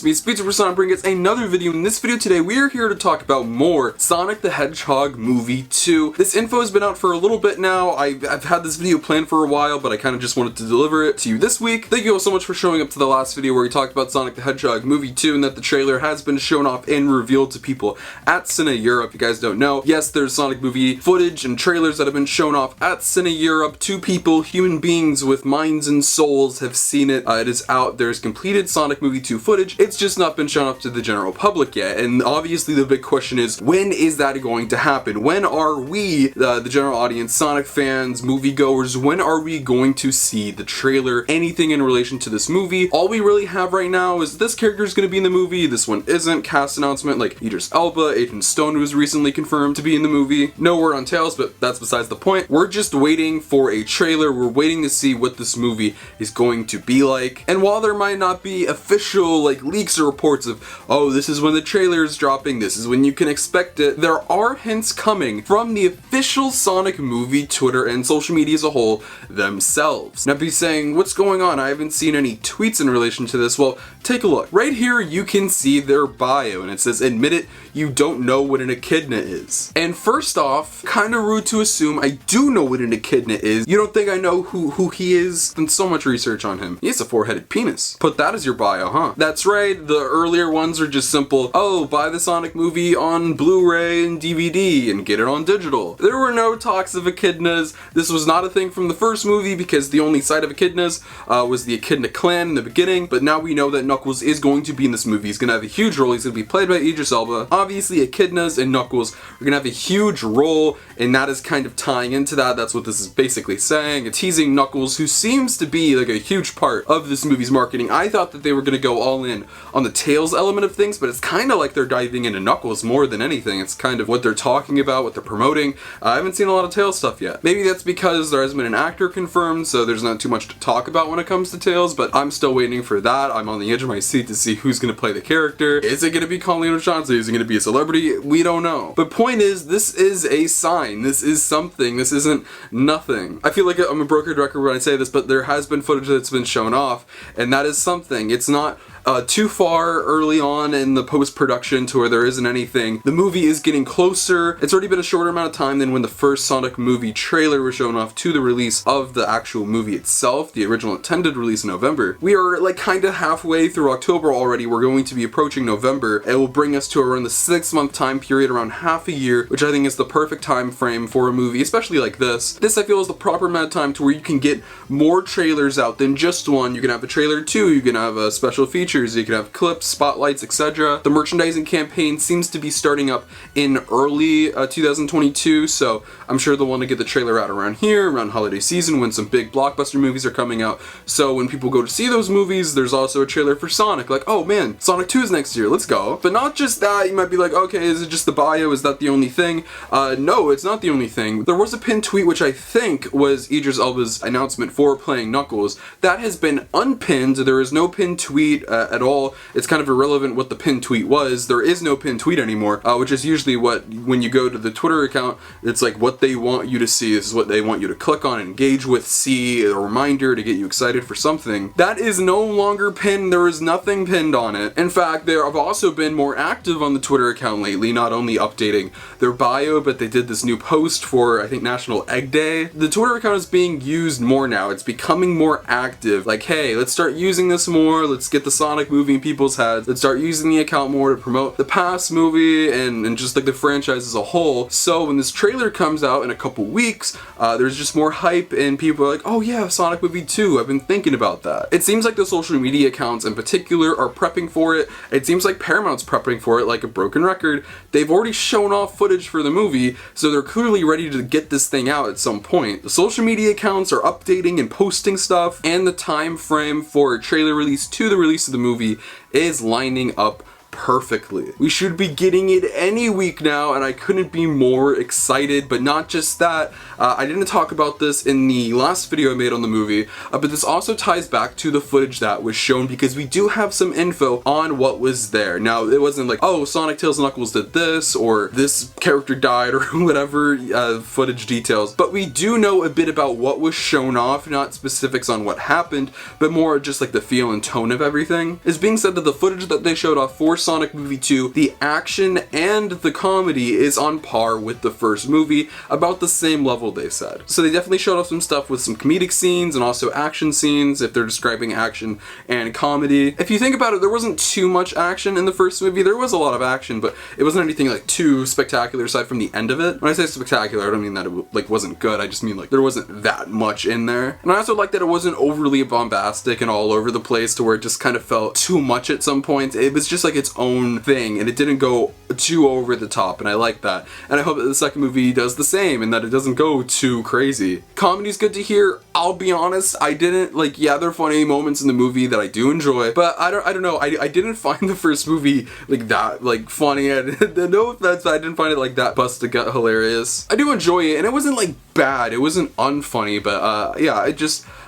me, SpeedSuperSonic, bringing us another video. In this video today, we are here to talk about more Sonic the Hedgehog Movie 2. This info has been out for a little bit now. I've had this video planned for a while, but I kind of just wanted to deliver it to you this week. Thank you all so much for showing up to the last video where we talked about Sonic the Hedgehog Movie 2 and that the trailer has been shown off and revealed to people at Cine Europe. If you guys don't know, yes, there's Sonic movie footage and trailers that have been shown off at Cine Europe. Two people, human beings with minds and souls, have seen it. It is out. There's completed Sonic movie 2 footage. It's just not been shown off to the general public yet. And obviously the big question is, when is that going to happen? When are we, the general audience, Sonic fans, moviegoers, when are we going to see the trailer? Anything in relation to this movie? All we really have right now is this character is going to be in the movie. This one isn't. Cast announcement like Idris Elba, Agent Stone was recently confirmed to be in the movie. No word on Tails, but that's besides the point. We're just waiting for a trailer. We're waiting to see what this movie is going to be like. And while there might not be official like leaks or reports of, oh, this is when the trailer is dropping, this is when you can expect it, there are hints coming from the official Sonic movie Twitter and social media as a whole themselves. Now be saying, what's going on? I haven't seen any tweets in relation to this. Well, take a look. Right here you can see their bio and it says, admit it, you don't know what an echidna is. And first off, kind of rude to assume I do know what an echidna is. You don't think I know who he is? Done so much research on him. He has a four-headed penis. Put that as your bio, huh? That's right, the earlier ones are just simple, oh, buy the Sonic movie on Blu-ray and DVD and get it on digital. There were no talks of echidnas. This was not a thing from the first movie because the only sight of echidnas was the Echidna clan in the beginning, but now we know that Knuckles is going to be in this movie. He's going to have a huge role. He's going to be played by Idris Elba. Obviously, echidnas and Knuckles are going to have a huge role, and that is kind of tying into that. That's what this is basically saying. Teasing Knuckles, who seems to be like a huge part of this movie's marketing. I thought that they were going to go all in on the Tails element of things, but it's kind of like they're diving into Knuckles more than anything. It's kind of what they're talking about, what they're promoting. I haven't seen a lot of Tails stuff yet. Maybe that's because there hasn't been an actor confirmed, so there's not too much to talk about when it comes to Tails, but I'm still waiting for that. I'm on the edge of my seat to see who's going to play the character. Is it going to be Colleen O'Shaughnessy? Is it going to be a celebrity? We don't know. But point is, this is a sign. This is something. This isn't nothing. I feel like I'm a broken record when I say this, but there has been footage that's been shown off, and that is something. It's not too far early on in the post-production to where there isn't anything. The movie is getting closer. It's already been a shorter amount of time than when the first Sonic movie trailer was shown off to the release of the actual movie itself, the original intended release in November. We are like kind of halfway through October already. We're going to be approaching November. It will bring us to around the 6-month time period, around half a year, which I think is the perfect time frame for a movie, especially like this. This I feel is the proper amount of time to where you can get more trailers out than just one. You can have a trailer 2, you can have a special feature, you can have clips, spotlights, etc. The merchandising campaign seems to be starting up in early 2022, so I'm sure they'll want to get the trailer out around here, around holiday season when some big blockbuster movies are coming out. So when people go to see those movies, there's also a trailer for Sonic, like, oh man, Sonic 2 is next year, let's go. But not just that, you might be like, okay, is it just the bio? Is that the only thing? No, it's not the only thing. There was a pinned tweet which I think was Idris Elba's announcement for playing Knuckles. That has been unpinned. There is no pinned tweet at all. It's kind of irrelevant what the pinned tweet was. There is no pinned tweet anymore, which is usually what, when you go to the Twitter account, it's like what they want you to see. This is what they want you to click on, engage with, see, a reminder to get you excited for something. That is no longer pinned. There is nothing pinned on it. In fact, they have also been more active on the Twitter account lately, not only updating their bio, but they did this new post for, I think, National Egg Day. The Twitter account is being used more now. It's becoming more active. Like, hey, let's start using this more. Let's get the Sonic movie in people's heads. Let's start using the account more to promote the past movie and just like the franchise as a whole. So when this trailer comes out in a couple weeks, there's just more hype and people are like, oh yeah, Sonic movie 2, I've been thinking about that. It seems like the social media accounts in particular are prepping for it. It seems like Paramount's prepping for it like a broken record. They've already shown off footage for the movie, so they're clearly ready to get this thing out at some point. The social media accounts are updating and posting stuff, and the time frame for a trailer release to the release of the movie is lining up perfectly. We should be getting it any week now, and I couldn't be more excited. But not just that, I didn't talk about this in the last video I made on the movie, but this also ties back to the footage that was shown, because we do have some info on what was there. Now, it wasn't like, oh, Sonic, Tails, and Knuckles did this, or this character died, or whatever footage details, but we do know a bit about what was shown off, not specifics on what happened, but more just like the feel and tone of everything. It's being said that the footage that they showed off for Sonic Movie 2, the action and the comedy is on par with the first movie, about the same level, they said. So they definitely showed off some stuff with some comedic scenes and also action scenes, if they're describing action and comedy. If you think about it, there wasn't too much action in the first movie. There was a lot of action, but it wasn't anything like too spectacular aside from the end of it. When I say spectacular, I don't mean that it like wasn't good, I just mean like there wasn't that much in there. And I also like that it wasn't overly bombastic and all over the place to where it just kind of felt too much at some points. It was just like its own thing, and it didn't go too over the top, and I like that. And I hope that the second movie does the same, and that it doesn't go too crazy. Comedy's good to hear. I'll be honest, I didn't like, yeah, there are funny moments in the movie that I do enjoy, but I don't know, I didn't find the first movie like that like funny. No offense, but I didn't find it like that busted gut hilarious. I do enjoy it, and it wasn't like bad, it wasn't unfunny, but yeah,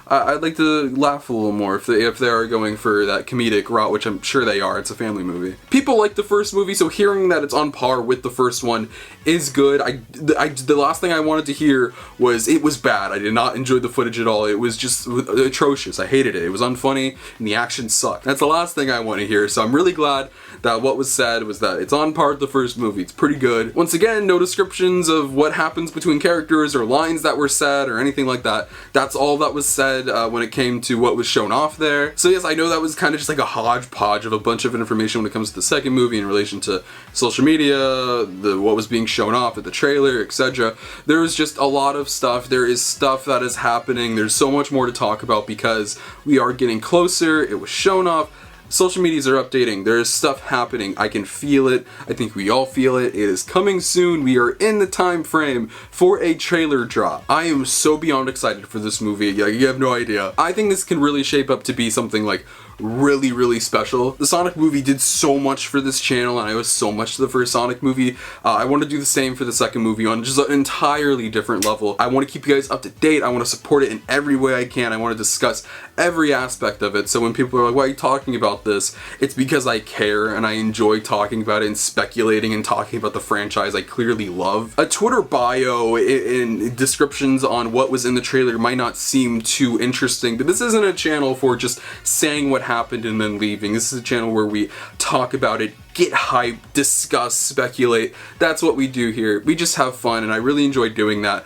I'd like to laugh a little more if they are going for that comedic route, which I'm sure they are. It's a family movie. People like the first movie, so hearing that it's on par with the first one is good. The last thing I wanted to hear was it was bad. I did not enjoy the footage at all. It was just atrocious. I hated it. It was unfunny, and the action sucked. That's the last thing I want to hear, so I'm really glad that what was said was that it's on par with the first movie. It's pretty good. Once again, no descriptions of what happens between characters or lines that were said or anything like that. That's all that was said when it came to what was shown off there. So yes, I know that was kind of just like a hodgepodge of a bunch of information when it comes to the second movie in relation to social media, what was being shown off at the trailer, etc. There was just a lot of stuff. There is stuff that is happening. There's so much more to talk about because we are getting closer. It was shown off. Social medias are updating. There is stuff happening. I can feel it. I think we all feel it. It is coming soon. We are in the time frame for a trailer drop. I am so beyond excited for this movie. Yeah, you have no idea. I think this can really shape up to be something like really, really special. The Sonic movie did so much for this channel, and I owe so much to the first Sonic movie. I want to do the same for the second movie on just an entirely different level. I want to keep you guys up to date. I want to support it in every way I can. I want to discuss every aspect of it. So when people are like, why are you talking about this? It's because I care and I enjoy talking about it and speculating and talking about the franchise I clearly love. A Twitter bio and descriptions on what was in the trailer might not seem too interesting, but this isn't a channel for just saying what happened and then leaving. This is a channel where we talk about it, get hyped, discuss, speculate. That's what we do here. We just have fun, and I really enjoy doing that.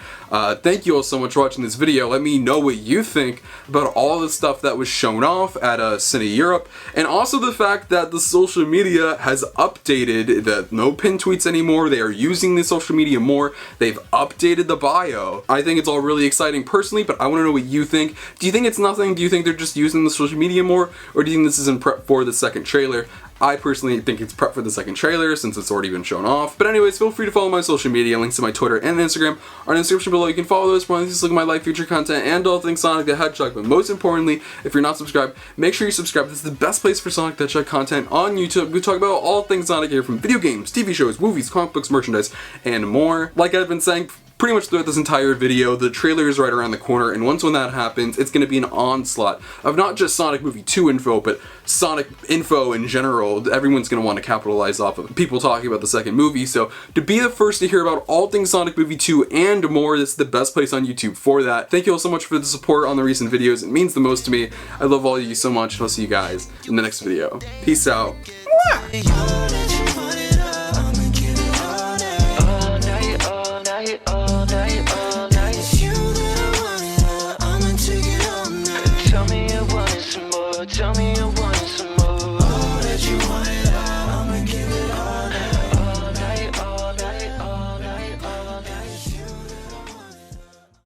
Thank you all so much for watching this video. Let me know what you think about all the stuff that was shown off at Cine Europe, and also the fact that the social media has updated, that no pin tweets anymore. They are using the social media more. They've updated the bio. I think it's all really exciting personally, but I want to know what you think. Do you think it's nothing? Do you think they're just using the social media more, or do you think this is in prep for the second trailer? I personally think it's prep for the second trailer since it's already been shown off. But anyways, feel free to follow my social media. Links to my Twitter and Instagram are in the description below. You can follow those for more look at my live future content and all things Sonic the Hedgehog. But most importantly, if you're not subscribed, make sure you subscribe. This is the best place for Sonic the Hedgehog content on YouTube. We talk about all things Sonic here, from video games, TV shows, movies, comic books, merchandise, and more. Like I've been saying pretty much throughout this entire video, the trailer is right around the corner, and once when that happens, it's going to be an onslaught of not just Sonic Movie 2 info, but Sonic info in general. Everyone's going to want to capitalize off of people talking about the second movie, so to be the first to hear about all things Sonic Movie 2 and more, this is the best place on YouTube for that. Thank you all so much for the support on the recent videos. It means the most to me. I love all of you so much, and I'll see you guys in the next video. Peace out. Tell me